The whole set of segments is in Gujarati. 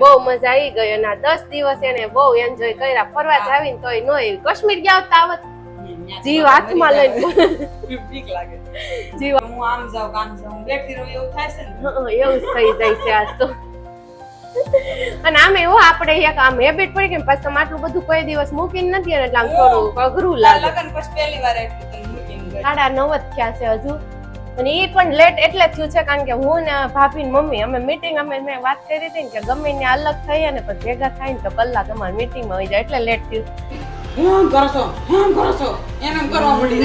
બહુ મજા આવી ગઈ અને આ 10 દિવસ એને બહુ એન્જોય કર્યા. ફરવા જાવીને તોય નો આવી. કાશ્મીર ગયા તો આવત જીવ હાથમાં લઈને બીક લાગે. જીવ હું આમ જાઉં કામ જાઉં બેઠી રહું એવું થાય છે ને. એવું જ થઈ જાય છે આજ તો. અને આમે એવો આપણે એક આમ હેબિટ પડી ગઈ પછી તમે આટલું બધું કોઈ દિવસ મૂકીને નથી એટલે આમ થોડું અઘરું લાગે. લગન પછી પહેલી વાર એટલું તને મૂકીને ગઈ. 9:30 જ થયા છે હજુ. અને એ પણ લેટ એટલે થયું છે કારણ કે હું ને ભાભી ને મમ્મી અમે મીટિંગ મેં વાત કરી હતી ને કે ગમે ને અલગ થઈએ ને પછી ભેગા થાય ને તો કલાક અમારી મીટિંગમાં આવી જાય એટલે લેટ થયું. હું કરો છો એમ કરવા મળી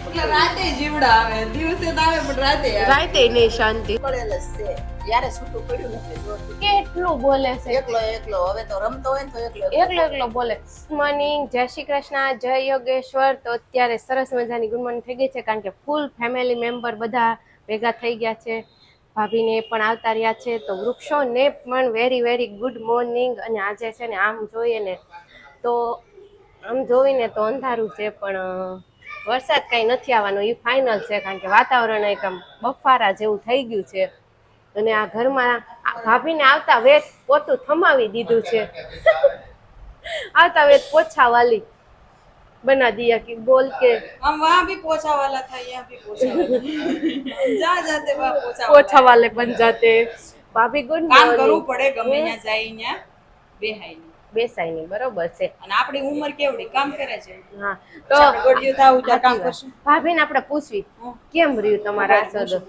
એટલે રાતે જીવડા આવે દિવસે તો આવે પણ રાતે આવે. રાતે નહીં શાંતિ. પડેલ જ છે યારે છૂટું પડ્યું નથી જોતું. કેટલું બોલે છે. એકલો હવે તો રમતો હોય ને તો એકલો બોલે. મોર્નિંગ, જય શ્રી કૃષ્ણ, જય યોગેશ્વર. તો અત્યારે સરસ મજાની ગુડ મોર્નિંગ થઈ ગઈ છે કારણ કે ફૂલ ફેમિલી મેમ્બર બધા ભેગા થઈ ગયા છે. ભાભીને પણ આવતા રહ્યા છે તો વૃક્ષોને પણ વેરી વેરી ગુડ મોર્નિંગ. અને આજે છે ને આમ જોઈએ ને તો આમ જોઈને તો અંધારું છે પણ વરસાદ કઈ નથી આવવાનો એ ફાઇનલ છે કારણ કે વાતાવરણ એક આમ બફારા જેવું થઈ ગયું છે. અને આ ઘરમાં ભાભીને આવતા વેત પોતું થમાવી દીધું છે. આવતા વેત પોછા વાલી બના દિયા કે બોલ કે हम वहां भी पोछा वाला था यहाँ भी पोछा वाला जा जाते वहां पोछा वाले बन जाते. ભાભી ગુડ કામ મોર્નિંગ. કરવું પડે ગમે ત્યાં જાય ત્યાં બેહાય બેસાય નહીં બરોબર છે. અને આપણી ઉંમર કેવડી કામ કરે છે. હા તો આપણે ગોડિયું થાવું ત્યાં કામ કરશું. ભાભીને આપણે પૂછવી કેમ રહ્યું તમારા આસોદર?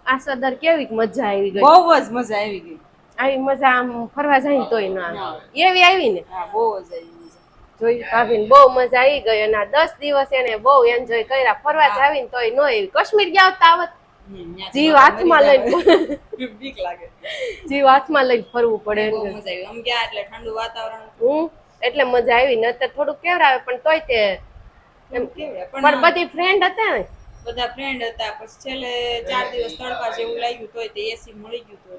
આ સદર કેવી મજા આવી ગઈ? બહુ જ મજા આવી ગઈ. આવી મજા આમ ફરવા જાય ને તોય ના આવે એવી આવી ને. હા બહુ જ આવી મજા. જોઈ ભાભીને બહુ મજા આવી ગઈ અને આ 10 દિવસ એને બહુ એન્જોય કર્યા. ફરવા જાવીને તોય નો આવી. કાશ્મીર ગયા તો આવત જીવ હાથમાં લઈને બીક લાગે. જીવ હાથમાં લઈને ફરવું પડે. બહુ મજા આવી. આમ ગયા એટલે ઠંડુ વાતાવરણ એટલે મજા આવી. નતર થોડું કેવરાવે પણ તોય તે એમ કેવાય. પણ બધી ફ્રેન્ડ હતા ને બધા ફ્રેન્ડ હતા પછી છેલ્લે 4 દિવસ તડકા જેવું લાગ્યું તોય તે એસી મળી ગયું તો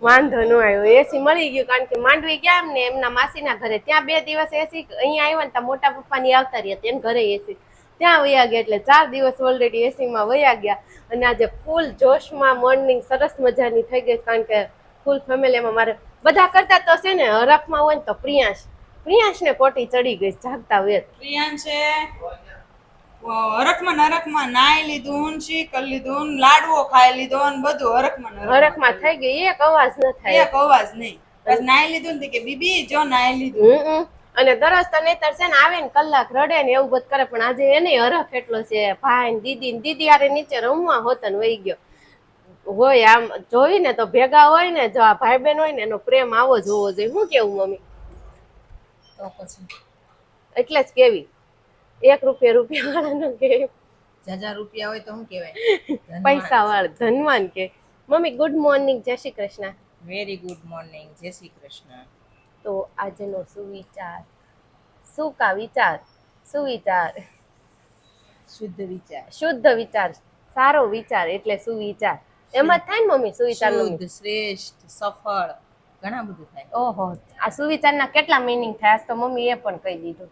વાંધો ન આવ્યો. એસી મળી ગયું કારણ કે માંડવી ગયા એમ ને એમના માસીના ઘરે ત્યાં 2 દિવસ એસી અહીંયા આવ્યા ને ત્યાં મોટા પપ્પાની આવતા રહ્યા તેને ઘરે એસી ત્યાં વયા ગયા એટલે 4 દિવસ ઓલરેડી એસીમાં વયા ગયા. અને આજે ફૂલ જોશમાં મોર્નિંગ સરસ મજાની થઈ ગઈ કારણ કે ફૂલ ફેમિલીમાં મારે બધા કરતા તો છે ને હરખમાં હોય ને તો પ્રિયાંશને પોટી ચડી ગઈ જાગતા વેત. પ્રિયાન છે હરખમાં નાઈ લીધું શી કરી લીધું લાડવો ખાઈ લીધો ને બધું હરખમાં થઈ ગઈ. એક અવાજ ન થાય. એક અવાજ નહીં. બસ નાઈ લીધું ને કે બીબી જો નાઈ લીધું. અને દરરોજ તો નહીતર છે ને આવે ને કલાક રડે ને એવું બધું કરે પણ આજે એને હરખ એટલો છે. ભાઈ ને દીદી હારે નીચે રમવા હોતા ને વહી ગયો હોય. આમ જોઈને તો ભેગા હોય ને જો આ ભાઈ બહેન હોય ને એનો પ્રેમ આવો જ હોવો જોઈએ. શું કેવું મમ્મી? તો પછી એટલે જ કેવી 1 રૂપિયા વાળાનો કે જાજા રૂપિયા હોય તો શું કહેવાય પૈસા વાળા ધનવાન કે. મમ્મી ગુડ મોર્નિંગ, જય Shri Krishna. Very good morning, જય શ્રી કૃષ્ણ. તો આજનો સુવિચાર શું કા વિચાર સુવિચાર શુદ્ધ વિચાર સારો વિચાર એટલે સુવિચાર. એમ જ થાય ને મમ્મી સુવિચાર? શુદ્ધ, શ્રેષ્ઠ, સફળ ઘણા બધું થાય. ઓહો આ સુવિચારના કેટલા મીનિંગ થાય તો મમ્મી એ પણ કહી દીધું.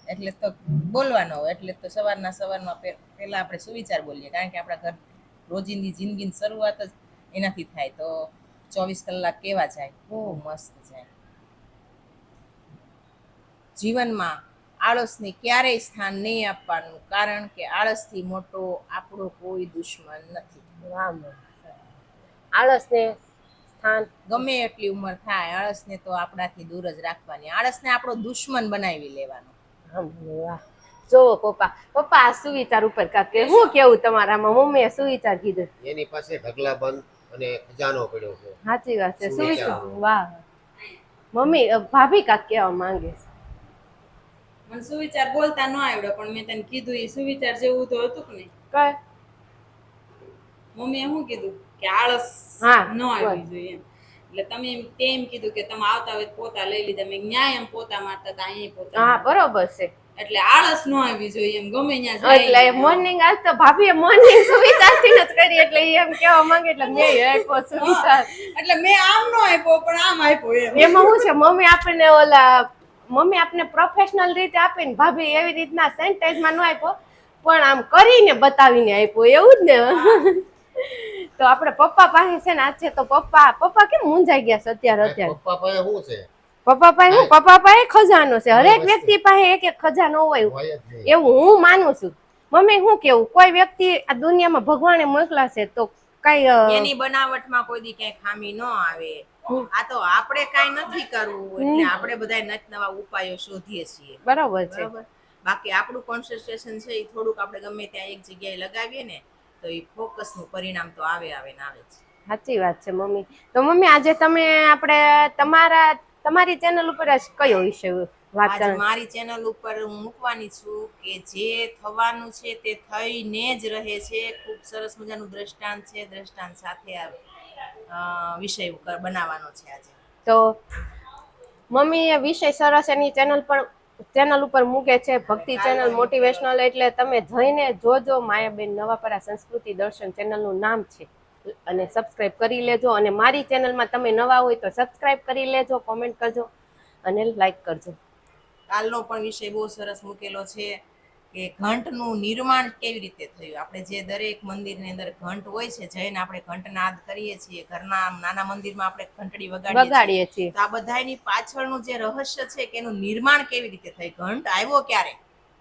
એટલે તો બોલવાનો હોય એટલે તો સવારમાં પહેલા આપણે સુવિચાર બોલીએ કારણ કે આપણા ઘર રોજિંદી જિંદગીની શરૂઆત જ એનાથી થાય તો 24 કલાક કેવા જાય બહુ મસ્ત જાય. જીવનમાં આળસને ક્યારેય સ્થાન નહીં આપવાનું કારણ કે આળસથી મોટો આપણો કોઈ દુશ્મન નથી. આળસને સ્થાન ગમે એટલી ઉંમર થાય આળસને તો આપણાથી દૂર જ રાખવાની. આળસને આપણો દુશ્મન બનાવી લેવાનો. જોવો પપ્પા આ સુવિચાર ઉપર કાકે હું કેવું તમારામાં મમ્મીએ સુવિચાર કીધું એની પાસે ઢગલા બંધ અને ખજાનો પડ્યો છે. સાચી વાત છે. સુવિચાર વાહ મમ્મી ભાભી કાક કેવા માંગે છે. મને સુવિચાર બોલતા ન આવડ્યો પણ મેં તને કીધું એ સુવિચાર જેવું તો હતું કે નહીં. કઈ મમ્મીએ શું કીધું કે આળસ ન આવવી જોઈએ એટલે તમે તેમ કીધું કે તમે આવતા હોય પોતા લઈ લીધા. મેં ન્યાય એમ પોતા મારતા હતા અહીંયા પોતા. હા બરોબર છે. એટલે આળસ ન આવી જોઈએ એમ ગમે ત્યાં જાય. એટલે મોર્નિંગ આજ તો ભાભીએ મોર્નિંગ સુવિચારથી જ કરી એટલે એમ કેવા માંગે એટલે મેં આપ્યો સુવિચાર. એટલે મેં આમ નો આપ્યો પણ આમ આપ્યો એમ. એમાં શું છે મમ્મી આપણને પ્રોફેશનલ રીતે આપે ને ભાભી એવી રીતના સેન્ટેન્સમાં ન આપ્યો પણ આમ કરીને બતાવીને આપ્યો એવું જ ને. તો આપણે પપ્પા પાસે છે ને આજે તો પપ્પા કેમ મૂંઝાઈ ગયા છે અત્યારે પપ્પા પાસે શું છે? પપ્પા પાસે ખજાનો છે. હરેક વ્યક્તિ પાસે એક એક ખજાનો હોય હોય જ નહીં. એવું હું માનું છું. મમ્મી શું કેવું, કોઈ વ્યક્તિ આ દુનિયામાં ભગવાને મોકલા છે તો કઈ એની બનાવટમાં કોઈ દી ક્યાંય ખામી ન આવે. આ તો આપણે કાંઈ નથી કરવું એટલે આપણે બધા નત નવા ઉપાયો શોધીએ છીએ. બરાબર છે. બરાબર. બાકી આપણું કોન્સન્ટ્રેશન છે એ થોડુંક આપણે ગમે ત્યાં એક જગ્યાએ લગાવીએ ને તો એ ફોકસનું પરિણામ તો આવે જ. સાચી વાત છે મમ્મી. તો મમ્મી આજે તમે આપણે તમારી ચેનલ ઉપર આજ કયો વિષય વાત આજે કરો? મારી ચેનલ ઉપર હું મૂકવાની છું કે જે થવાનું છે તે થઈને જ રહે છે. ખૂબ સરસ મજાનું દ્રષ્ટાંત છે. દ્રષ્ટાંત સાથે આ વિષય બનાવવાનો છે આજે. તો મમ્મી એ વિષય સરસ એની ચેનલ ઉપર મૂકે છે, ભક્તિ ચેનલ મોટિવેશનલ, એટલે તમે જઈને જોજો. માયાબેન નવાપરા સંસ્કૃતિ દર્શન ચેનલનું નામ છે અને સબસ્ક્રાઇબ કરી લેજો. અને મારી ચેનલમાં તમે નવા હોય તો સબસ્ક્રાઇબ કરી લેજો, કોમેન્ટ કરજો અને લાઈક કરજો. કાલનો પણ વિષય બહુ સરસ મૂકેલો છે કે ઘંટનું નિર્માણ કેવી રીતે થયું. આપણે જે દરેક મંદિરની અંદર ઘંટ હોય છે, જઈને આપણે ઘંટનાદ કરીએ છીએ, ઘરના નાના મંદિરમાં આપણે ઘંટડી વગાડીએ છીએ, તો આ બધાની પાછળનું જે રહસ્ય છે કે એનું નિર્માણ કેવી રીતે થઈ, ઘંટ આવ્યો ક્યારે,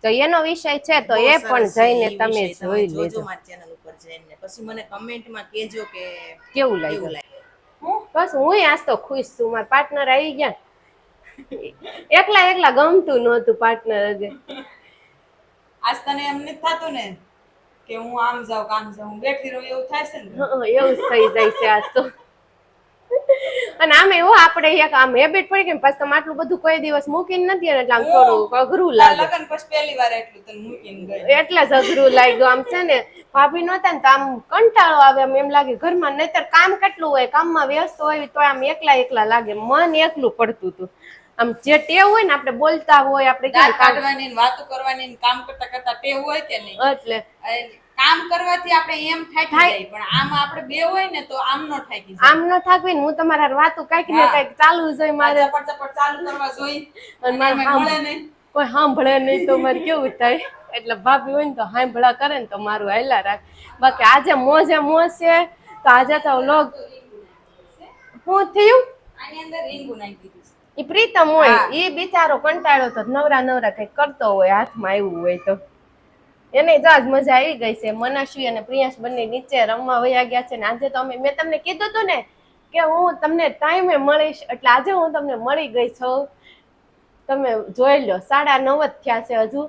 તો એનો વિષય છે તો એ પણ જઈને તમે જોઈ લેજો મારી ચેનલ ઉપર જઈને. પછી મને કમેન્ટમાં કહેજો કે કેવું લાગ્યું. બસ હું આજ તો ખુશ છું, મારા પાર્ટનર આવી ગયા. એકલા ગમતું નહોતું પાર્ટનર હગે. આજ તને એમ નથી થતું ને કે હું આમ જાઉં કામ જાઉં, હું બેઠી રહું એવું થાય છે ને? એવું જ થઈ જાય છે આજ તો. અને આમે એવું આપણે એક આમ હેબિટ પડી ગઈ, પછી તમે આટલું બધું કોઈ દિવસ મૂકીને નથી એટલે આમ થોડું અઘરું લાગે. લગન પછી પહેલી વાર એટલું તને મૂકીને ગઈ એટલે જ અઘરું લાગ્યું. આમ છે ને ભાભી નહોતા ને તો આમ કંટાળો આવે, આમ એમ લાગે ઘરમાં. નહીતર કામ કેટલું હોય, કામમાં વ્યસ્ત હોય તો આમ એકલા લાગે, મન એકલું પડતું હતું. આમ જે ટેવ હોય ને આપણે બોલતા હોય, આપણે દાંત કાઢવાની ને વાતો કરવાની ને કામ કરતા કરતા ટેવ હોય કે નહીં, એટલે કામ કરવાથી આપણે એમ થાકી જાય, પણ આમ આપણે બે હોય ને તો આમ નો થાકી જાય. આમ ન થાકવી ને હું તમારા વાતો કઈક ને કઈક ચાલુ જ હોય મારે, ચપટ ચાલુ કરવા જોઈ અને મારે મળે નહીં, કોઈ સાંભળે નહીં તો મારે કેવું થાય. એટલે ભાભી હોય ને તો સાંભળા કરે ને તો મારું હાલ્યા રાખ. બાકી આજે મોજ છે. તો આજે તો લોગ શું થયું, આની અંદર રીંગું નાખી દીધું છે. ઈ પ્રીતમ હોય, ઈ બિચારો કંટાળો તો નવરા કઈક કરતો હોય, હાથમાં આવ્યું હોય તો એને જ આજ મજા આવી ગઈ છે. મનાશ્વી અને પ્રિયાંશ બંને નીચે રમવા વયા ગયા છે. ને આજે તો મેં તમને કીધું હતું ને કે હું તમને ટાઈમે મળીશ, એટલે આજે હું તમને મળી ગઈ છું. તમે જોઈ લો, 9:30 થયા છે હજુ.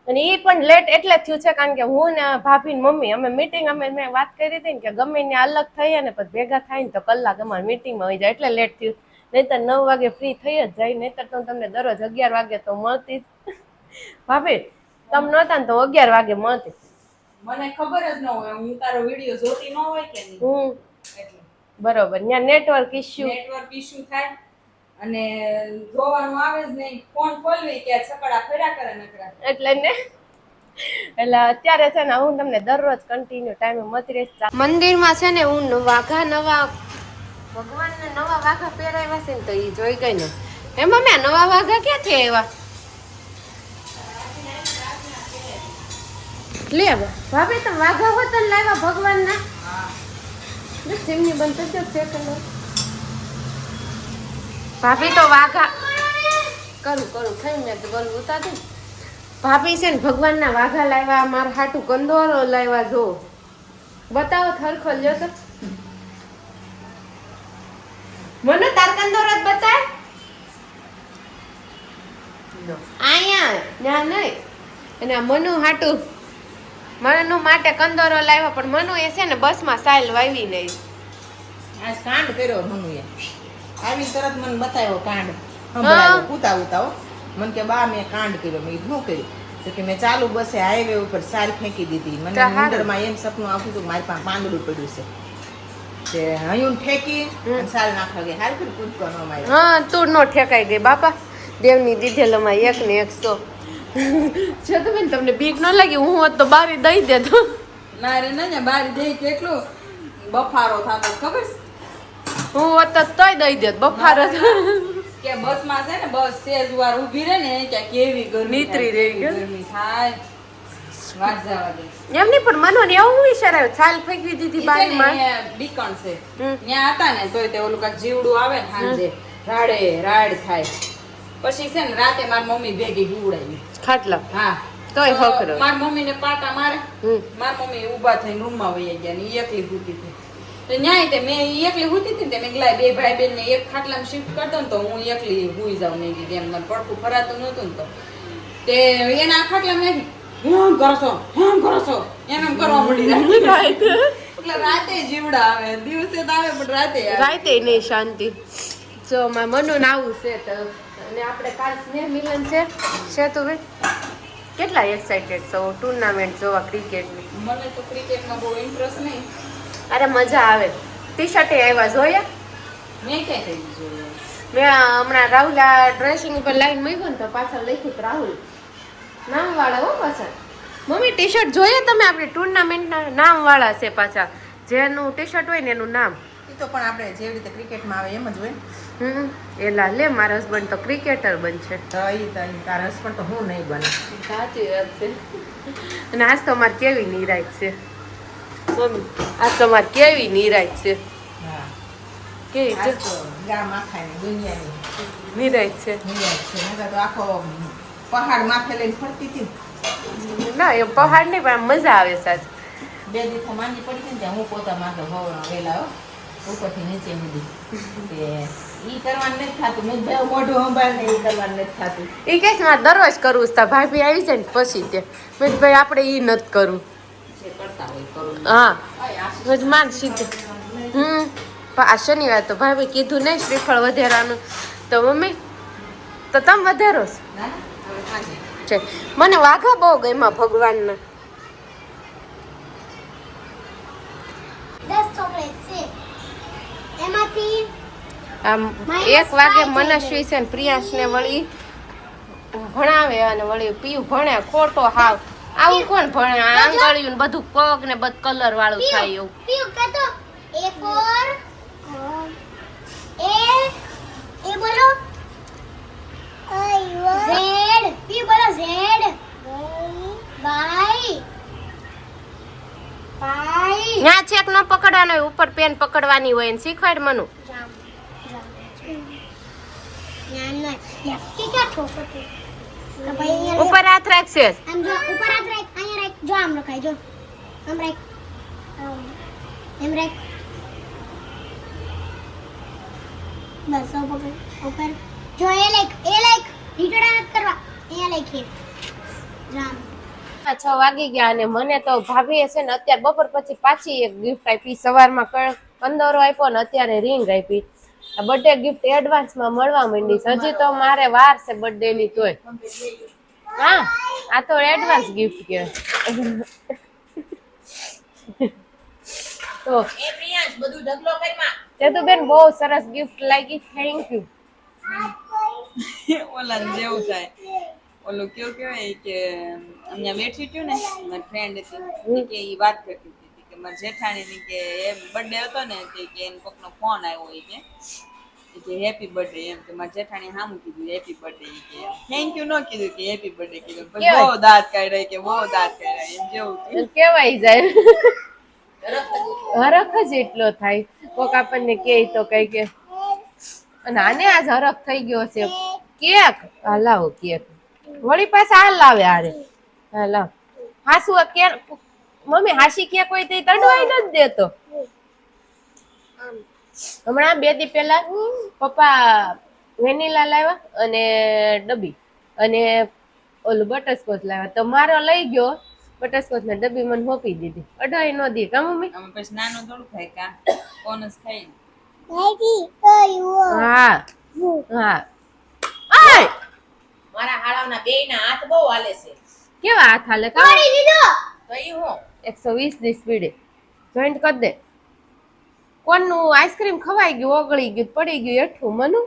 અને એ પણ લેટ એટલે થયું છે કારણ કે હું ને ભાભી ને મમ્મી અમે મીટિંગ મેં વાત કરી હતી ને કે ગમે ને અલગ થઈએ ને પછી ભેગા થાય ને તો કલાક અમારે મીટિંગમાં હોય જાય, એટલે લેટ થયું. નહીતર 9 વાગે ફ્રી થઈ જ જાય. નહીતર તો તમને દરરોજ 11 વાગે તો મળતી જ. ભાભી તમે નહોતા ને તો 11 વાગે મળતી. મને ખબર જ ન હોય, હું તારો વિડિયો જોતી ન હોય કે નહીં, એટલે બરોબર. ત્યાં નેટવર્ક ઇશ્યુ થાય અને જોવાનું આવે જ નહીં, ફોન ખોલવી કે સકડા ફેરા કરે નકરા, એટલે ને એટલે અત્યારે છે ને હું તમને દરરોજ કન્ટિન્યુ ટાઈમે મળતી રહીશ. મંદિરમાં છે ને હું નવા ભગવાનને નવા વાઘા પહેરાવ્યા છે ને તો એ જોઈ ગઈ ને. એમાં મેં નવા વાઘા ક્યાંથી આવ્યા લે ભાભી, તમે વાઘા હોત ને લાવ્યા ભગવાનના? સિમની બંધ થઈ જશે સેકન્ડ. ભાભી તો વાઘા કરું થઈ મેં તો બોલ ઉતારી. ભાભી છે ને ભગવાનના વાઘા લાવ્યા, મારા હાટું કંદોરો લાવ્યા. જો બતાવો થરખો લ્યો તો મને તાર કંદોરો જ બતાય. અહીંયા ત્યાં નહીં. અને મનુ હાટું મનુ માટે કંદોરો લાવ્યા, પણ મનુ એ છે ને બસમાં સાઈલ વાવી નહીં. આજ કાંડ કર્યો મનુએ, આવી તરત મને બતાવ્યો કાંડ, સંભળાવ્યો ઉતાવો. મને કે બા મેં કાંડ કર્યો. મેં શું કર્યું? તો કે મેં ચાલુ બસે હાઈવે ઉપર સાલ ફેંકી દીધી. મને મંદિરમાં એમ સપનું આવતું હતું મારી પાસે પાંદડું પડ્યું છે, તે હયું ઠેકી અને સાલ નાખવા ગઈ. હાલ કરી કૂદકો ન માર્યો. હા તું નો ઠેકાઈ ગઈ બાપા, દેવની દીધેલોમાં 1 ને 100 છે. તો બેન તમને બીક ન લાગી? હું હોત તો બારી દઈ દેતો. ના રે ના, બારી દે કેટલો બફારો થતો ખબર છે? હું હોત તો તોય દઈ દેત બફારો કે બસમાં છે ને બસ સેજ વાર ઊભી રહે ને કે કેવી ગરમી નીતરી રહી ગરમી થાય. વાત જવા દે. એમ નહીં પણ મનોને એવું વિચાર આવ્યો છાલ ફેંકવી દીધી ઈ છે ને બારીમાં અહીંયા બીકણ છે. હમ. ત્યાં હતા ને તોય તે ઓલું કાંઈક જીવડું આવે ને સાંજે રાડ થાય. પછી છે ને રાતે મારી મમ્મી ભેગી હુવડાવી. ખાટલા હા તોય હકરો. મારી મમ્મીને પાટા મારે. હમ. મારી મમ્મી ઊભા થઈને રૂમમાં વહી ગયા ને ઈ એકલી હુતી હતી. તો ન્યાય તે મેં ઈ એકલી હુતી હતી ને તે મેં કીધું લાય બે ભાઈ બેન ને એક ખાટલામાં શિફ્ટ કરતો ને તો હું એકલી હુઈ જાઉં નહીં કીધું એમ મને પડખું ફરાતું નહોતું ને તો તે એના ખાટલામાં એમ કરો છો એમ કરવા મળી રાતે. એટલે રાતે જીવડા આવે દિવસે તો આવે પણ રાતે આવે. રાતે નહીં શાંતિ જો માં મનુ આવું છે તો અને આપણે કાલ સ્નેહ મિલન છે તો ભાઈ કેટલા એક્સાઇટેડ છો ટુર્નામેન્ટ જોવા ક્રિકેટની? મને તો ક્રિકેટમાં બહુ ઇન્ટરેસ્ટ નહીં. અરે મજા આવે. ટી શર્ટે આવ્યા જોયા મેં ક્યાં થઈ જોઈએ મેં હમણાં રાહુલા ડ્રેસિંગ ઉપર લાઈન મૂક્યું ને તો પાછળ લખ્યું હતું રાહુલ નામ વાળા હો પાછળ. મમ્મી ટી શર્ટ જોઈએ તમે? આપણે ટુર્નામેન્ટના નામ વાળા છે પાછા. જેનું ટી શર્ટ હોય ને એનું નામ. એ તો પણ આપણે જેવી રીતે ક્રિકેટમાં આવે એમ જ હોય ને. એલા લે મારા હસબન્ડ તો ક્રિકેટર બનશે. તો એ તારા હસબન્ડ તો હું નહીં બને. સાચી વાત છે. અને આજ તો અમારે કેવી નિરાશ છે મમ્મી, આજ તો અમારે કેવી નિરાશ છે. હા કેવી આજ તો ગામ આખાની દુનિયાની નિરાશ છે. નિરાશ છે. નહીંતર તો આખો પહાડ માથે લઈને ફરતી હતી ના એ પહાડ નહીં પણ આમ મજા આવે સાચ. બે દિવસો માંદી પડી હતી ને ત્યાં હું પોતા મારતો વેલા ઉપરથી નીચે સુધી ઈ કરવાનું નથી થતું. મેં મોઢું સંભાળને ઈ કરવાનું નથી થતું. એ કહે છે મારે દરરોજ કરવું છે. ભાભી આવી જાય ને પછી તે મેં કીધું, ભાઈ આપણે એ નથી કરવું. જે કરતા હોય કરું. હા પછી માન સીધું પણ આ શનિવાર તો ભાભી કીધું નહીં શ્રીફળ વધારવાનું તો મમ્મી તો તમે વધારો છો ના ના હવે સાંજે છે. મને વાઘા બહુ ગમ્યા ભગવાનના. 10 ચોકલેટ છે એમાંથી આમ એક વાગે મનસ્વી છે ને પ્રિયાંશને વળી ભણાવે અને વળી પીયું ભણે ખોટો હાવ. આવું કોણ ભણે? આંગળીયું ને બધું પગ ને બધું કલર વાળું થાય એવું. પીયુ કહેતો A for એ બોલો Z પીયુ બોલો Z Y ત્યાં ચેક ન પકડવાનો હોય, ઉપર પેન પકડવાની હોય ને શીખવાડ મનુ. ઉપર હાથ રાખશે. આમ જો ઉપર હાથ રાખ અહીંયા રાખ જો આમ રખાય જો આમ રાખ એમ રાખ બસ ઉપર જો એ લાઈક રીટડા નથી કરવા અહીંયા લાઈક જામ 6 વાગી ગયા અને મને તો ભાભીએ છે ને અત્યારે બપોર પછી પાછી એક ગિફ્ટ આપી. સવારમાં કંદોરો આપ્યો ને અત્યારે રિંગ આપી. આ બર્થડે ગિફ્ટ એડવાન્સમાં મળવા માંડી છે. હજી તો મારે વાર છે બર્થડે ની તોય. હા આ તો એડવાન્સ ગિફ્ટ કહેવાય. તો એ પ્રિયાંશ બધું ઢગલો કરીમાં તે તો બેન બહુ સરસ ગિફ્ટ લાગી. Thank you. ઓલા જેવું થાય. ઓલું કેવું કહેવાય કે અહીંયા બેઠી હતી ને મારી ફ્રેન્ડ હતી કે ઈ વાત કરતી હતી કે મારી જેઠાણીની કે એમ બર્થડે હતો ને કે એને કોકનો ફોન આવ્યો હોય કે હેપી બર્થડે એમ કે મારી જેઠાણી સામું કીધું હેપી બર્થડે કે થેન્ક યુ નો કીધું કે હેપી બર્થડે કીધું પછી બહુ દાંત કાઢ્યા કે બહુ દાંત કાઢ્યા એમ જેવું થયું. કેવાય જાય હરખ જ એટલો થાય. કોક આપણને કે તો કઈ કે અને આને આજ હરખ થઈ ગયો છે. કેક લાવો કેક વળી પાછા હાલ લાવે આરે લાવ હાસુ કે મમ્મી હાસી કેક હોય તે તડવાઈ નથી દેતો. હમણાં 2 દી પહેલા પપ્પા વેનીલા લાવ્યા અને ડબ્બી અને ઓલું બટરસ્કોચ લાવ્યા તો મારો લઈ ગયો બટરસ્કોચ ને ડબ્બી મને હોપી દીધી. અઢાઈ નો દી કા મમ્મી? આમાં પછી નાનું થોડું થાય કા કોનસ ખાઈ હા હા. આય મારા હાળાના બેયના હાથ બહુ હાલે છે. કેવા હાથ હાલે કા? તો ઈ હું 120 ની સ્પીડે જોઈન્ટ કરી દે. કોનનું આઈસ્ક્રીમ ખવાઈ ગયું, ઓગળી ગયું, પડી ગયું એઠું મનુ.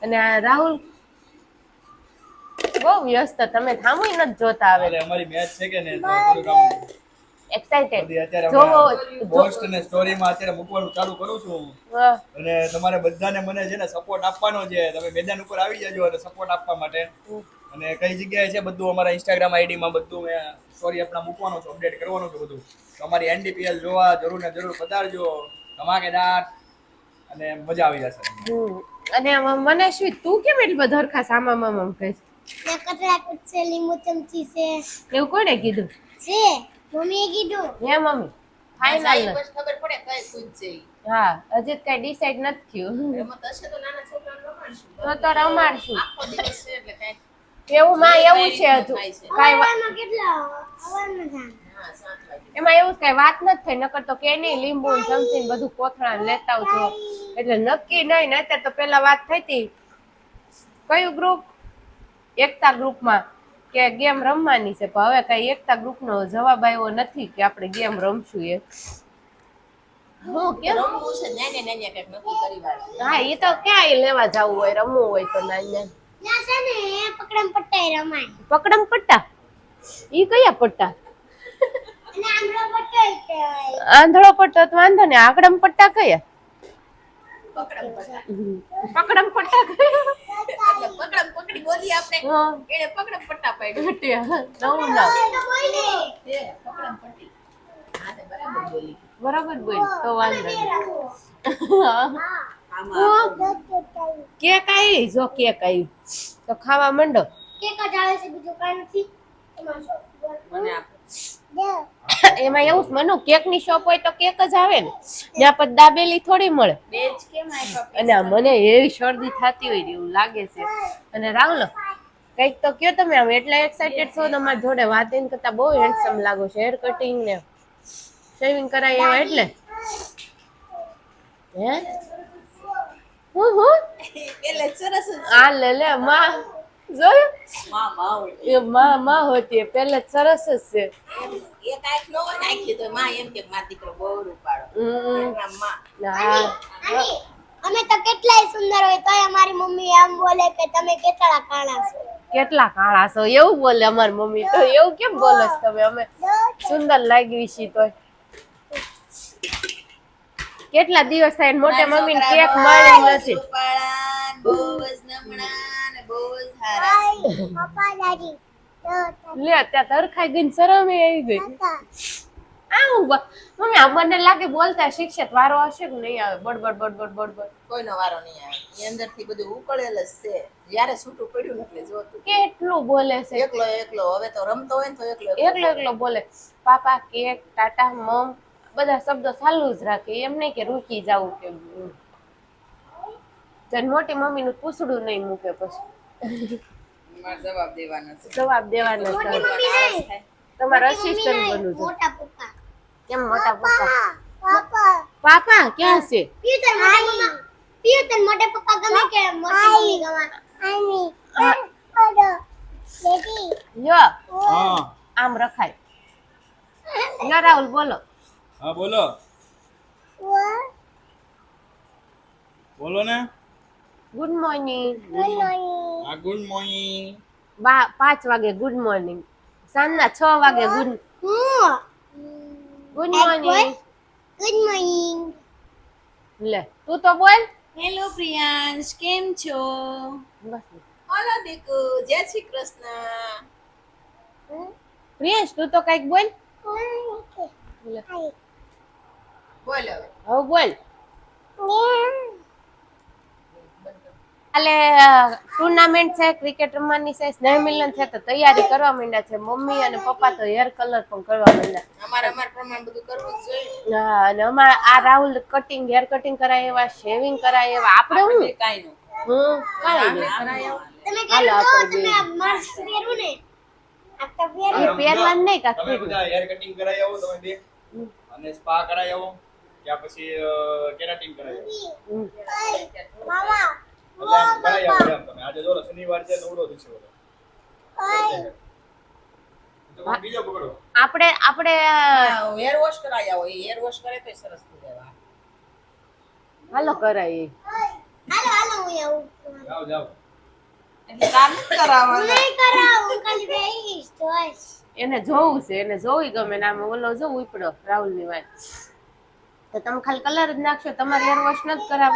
અને આ રાહુલ બહુ વ્યસ્ત. તમે થામુય નથી જોતા. આવે અમારી મેચ છે કે ને તો થોડુંક આમ એક્સાઇટેડ અત્યારે જોવો પોસ્ટ ને સ્ટોરીમાં અત્યારે મૂકવાનું ચાલુ કરું છું વાહ. અને તમારે બધાને મને છે ને સપોર્ટ આપવાનો છે. તમે મેદાન ઉપર આવી જજો અને સપોર્ટ આપવા માટે અને કઈ જગ્યાએ છે બધું અમારા ઇન્સ્ટાગ્રામ આઈડીમાં બધું મેં સ્ટોરી આપણા મૂકવાનો છું, અપડેટ કરવાનું છે બધું. તો અમારી એનડીપીએલ જોવા જરૂર ને જરૂર પધારજો, ધમાકેદાર અને મજા આવી જશે. અને મને શું તું કેમ એટલી બધી હરખા સામા મામા કહીશ? ને કટરા કુછે લીંબુ ચમચી છે એવું કોને કીધું? છે મમ્મીએ કીધું. હે મમ્મી ફાઇનલ? બસ ખબર પડે કઈ ખુદ છે ઈ. હા, હજી કઈ ડિસાઈડ નથી થયું. એમાં તો હશે તો નાના છોકરાને રમાડશું. તો રમાડશું. આખો દિવસ છે એટલે કાંઈક એવું માં એવું છે હજુ થાય છે. કાંઈ હવારમાં કેટલા હવારમાં જાણ. હા 7 વાગે. એમાં એવું કઈ વાત નથી થઈ, નકર તો કે નહીં લીંબુ ને ચમચી ને બધું કોથળા લેતા આવજો, એટલે નક્કી નહીં. નહીતર તો પેલા વાત થઈ હતી કયું ગ્રુપ, એકતા ગ્રુપમાં કે ગેમ રમવાની છે, પણ હવે કઈ એકતા ગ્રુપનો જવાબ આવ્યો નથી કે આપણે ગેમ રમશું. એ હું કેમ? રમવું છે નાને નાને કંઈક નક્કી કરી વાર. હા, એ તો ક્યાંય લેવા જવું હોય, રમવું હોય તો નાના ત્યાં છે ને પકડમ પટ્ટાઈ રમાય પકડમ પટ્ટા. ઈ કયા પટ્ટા? અને આંધળો પટ્ટાઈ કહેવાય. આંધળો પટ્ટો તો વાંધો ને, આકડમ પટ્ટા કયા? પકડમ પકડા. પકડમ પટ્ટા કયા? એટલે પકડમ પકડી બોલી આપણે. હા, એને પકડમ પટ્ટા પાડ્યું. નવું ના તો બોલી તે પકડમ પટ્ટી. હા તે બરાબર બોલી. બરાબર બોલ તો વાંધો નહીં. આમાં કેક આવી, જો કેક આવી તો ખાવા માંડો. કેક જ આવે છે બીજું કાંઈ નથી એમાં શું મને આપ. એમાં એવું જ મનુ કેક ની શોપ હોય તો કેક જ આવે ને, ત્યાં પછી દાબેલી થોડી મળે. બેજ કેમ આપ્યા? અને આ મને એવી શરદી થતી હોય ને એવું લાગે છે. અને રાહુલ કઈક તો કયો તમે, આમ એટલા એક્સાઇટેડ છો તમારી જોડે વાત એમ કરતા બહુ હેન્ડસમ લાગો છો. હેર કટિંગ ને શેવિંગ કરાય એવા એટલે હે હું એટલે સરસ જ આ લે માં જોયું માં એ માં હોતી પેલે જ સરસ જ છે. એ કાંઈક ન હોય નાખી તો માં એમ કે મારો દીકરો બહુ રૂપાળો. એના માં. હા આની અમે તો કેટલાય સુંદર હોય તોય અમારી મમ્મી એમ બોલે કે તમે કેટલા કાળા છો. કેટલા કાળા છો એવું બોલે અમારી મમ્મી. તો એવું કેમ બોલો છો તમે? અમે સુંદર લાગી છીએ તોય. કેટલા દિવસ થાય ને મોટે મમ્મી ને કેક મળી નથી. રૂપાળા ને બહુ જ નમણા ને બહુ જ સારા છે. પપ્પા દાદી લે ત્યાં તરખાઈ ગઈ ને શરમ આવી ગઈ. મમ્મી આ મને લાગે બોલતા શીખશે તો વારો હશે કે નહીં આવે? બડબડ બડબડ બડબડ કોઈનો વારો નહીં આવે. એ અંદરથી બધું ઉકળેલ જ છે. જ્યારે છૂટું પડ્યું ને એટલે જોતું. કેટલું બોલે છે. એકલો એકલો હવે તો રમતો હોય ને તો એકલો એકલો બોલે. પાપા, કેક, ટાટા, મમ બધા શબ્દો ચાલુ જ રાખે. એમ નહીં કે રૂકી જાવું કે મોટી મમ્મી નું પૂછડું નહીં મૂકે પછી મારે જવાબ દેવાનો છે. જવાબ દેવાનો મોટી છે. મમ્મી નહીં તમારા મોટી મમ્મી અસિસ્ટન્ટ નહીં, બનવું છે. મોટા પપ્પા કેમ મોટા પપ્પા? પાપા પાપા ક્યાં છે? પિયુતર મોટા મમ્મા પિયુતર મોટા પપ્પા ગમે કે મોટી મમ્મી ગમે? આની ઓડો બેટી લ્યો હા આમ રખાય. લ્યો રાહુલ બોલો. હા બોલો બોલો ને. Good morning. હા ગુડ મોર્નિંગ. 5 વાગે ગુડ મોર્નિંગ, સાંજના 6 વાગે ગુડ મોર્નિંગ. ગુડ મોર્નિંગ લે તું તો બોલ. હેલો પ્રિયાંશ કેમ છો? બસ બોલો દીકુ જય શ્રી કૃષ્ણ. પ્રિયાંશ તું તો કઈક બોલ. લે બોલો હવે બોલ. કાલે ટુર્નામેન્ટ છે, ક્રિકેટ રમવાની છે, સ્નેહ મિલન છે, તો તૈયારી કરવા માંડ્યા છે. મમ્મી અને પપ્પા તો હેર કલર પણ કરવા માંડ્યા. અમાર પ્રમાણ બધું કરવું જ જોઈએ. હા, અને અમારા આ રાહુલ કટિંગ હેર કટિંગ કરાય એવા, શેવિંગ કરાય એવા. આપણે હું કાંઈ નું કાંઈ નહીં. તમે હાલો કેમ આપણે તમે મસ્ત પહેરું ને આ તો પહેરું એ પહેરવાનું નહીં તમે કાંઈ. બધા હેર કટિંગ કરાવી આવો તમે બે અને સ્પા કરાવી આવો ત્યાં પછી કેરાટિન કરાવી આવો. મામા એટલે આમ કરાવી આવો એમ તમે. આજે જો શનિવાર છે નવડો દિવસ છે. તો કોઈ બીજો પકડો. આપણે હેર વોશ કરાવી આવો. એ હેર વોશ કરે તો સરસ થઈ જાય. હાલો કરાય. હાલો હાલો હું આવું જાઓ જાઓ. એટલે કામ નથી કરાવવાનું. નહીં કરાવું ખાલી બેહીશ જોઈશ એને જોવું છે, એને જોવી ગમે ને આમ ઓલો જો ઉપડો રાહુલ ની વાત. તો તમે ખાલી કલર જ નાખશો, તમારે હેર વોશ નથી કરાવ.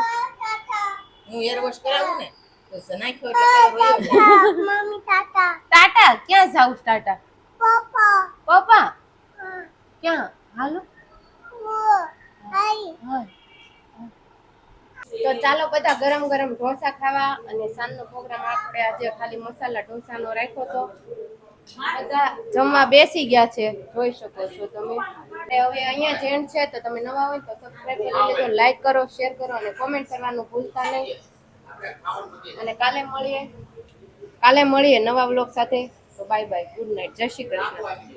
હું હેર વોશ કરાવું ને તો નાખ્યો એટલે પેલો રોયો જાય. મમ્મી ટાટા ટાટા ક્યાં જાવ ટાટા? પપ્પા પપ્પા ક્યાં? હાલો આઈ હા. તો ચાલો બધા ગરમ ગરમ ઢોસા ખાવા. અને સાંજનો પ્રોગ્રામ આપણે આજે ખાલી મસાલા ઢોસાનો રાખ્યો તો બધા જમવા બેસી ગયા છે, જોઈ શકો છો તમે. અને હવે અહીંયા જેન્ડ છે, તો તમે નવા હોય તો સબસ્ક્રાઇબ કરી લેજો, લાઈક કરો, શેર કરો અને કોમેન્ટ કરવાનું ભૂલતા નહીં. અને કાલે મળીએ નવા વ્લોગ સાથે. તો બાય બાય, ગુડ નાઇટ, જય શ્રી કૃષ્ણ.